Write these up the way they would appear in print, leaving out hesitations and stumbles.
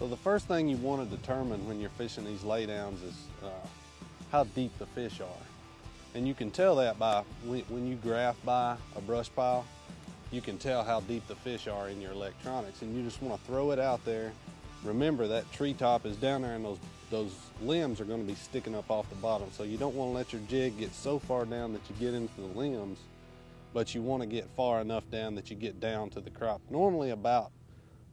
So the first thing you want to determine when you're fishing these laydowns is how deep the fish are. And you can tell that by when you graph by a brush pile, you can tell how deep the fish are in your electronics, and you just want to throw it out there. Remember that treetop is down there and those limbs are going to be sticking up off the bottom, so you don't want to let your jig get so far down that you get into the limbs, but you want to get far enough down that you get down to the crop. Normally about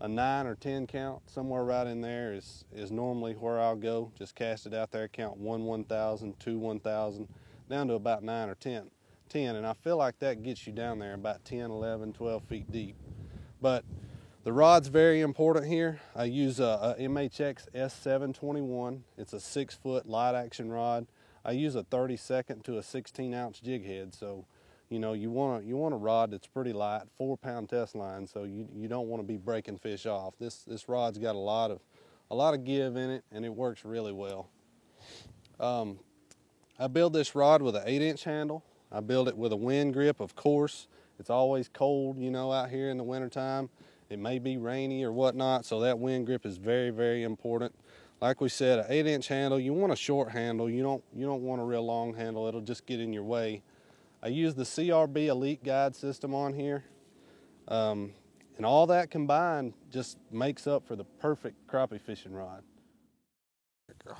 a 9 or 10 count, somewhere right in there is normally where I'll go. Just cast it out there, count 1 1,000, 2 1,000, down to about 9 or 10, and I feel like that gets you down there about 10, 11, 12 feet deep. But the rod's very important here. I use a MHX S721. It's a 6-foot light action rod. I use a 32nd to a 16-ounce jig head, so you know you want a rod that's pretty light, 4-pound test line, so you don't want to be breaking fish off. This rod's got a lot of give in it, and it works really well. I build this rod with an 8-inch handle. I build it with a wind grip, of course. It's always cold, you know, out here in the wintertime. It may be rainy or whatnot, so that wind grip is very, very important. Like we said, an 8-inch handle. You want a short handle. You don't want a real long handle. It'll just get in your way. I use the CRB Elite Guide system on here. And all that combined just makes up for the perfect crappie fishing rod. Girl.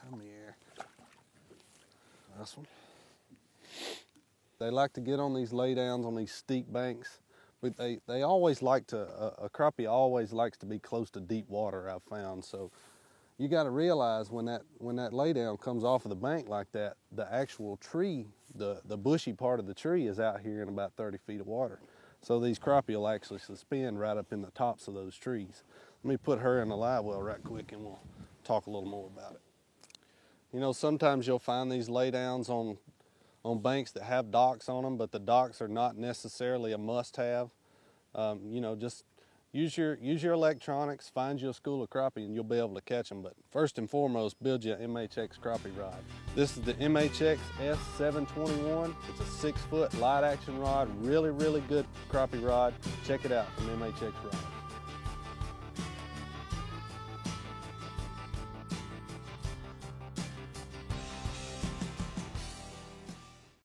Come here. This one. They like to get on these laydowns on these steep banks, but they always like to, a crappie always likes to be close to deep water, I've found. So you got to realize when that laydown comes off of the bank like that, the actual tree, the bushy part of the tree is out here in about 30 feet of water. So these crappie will actually suspend right up in the tops of those trees. Let me put her in the live well right quick and we'll talk a little more about it. You know, sometimes you'll find these laydowns on banks that have docks on them, but the docks are not necessarily a must-have. You know, just use your electronics, find you a school of crappie, and you'll be able to catch them. But first and foremost, build you an MHX crappie rod. This is the MHX S721. It's a 6-foot light action rod, really, really good crappie rod. Check it out from MHX Rod.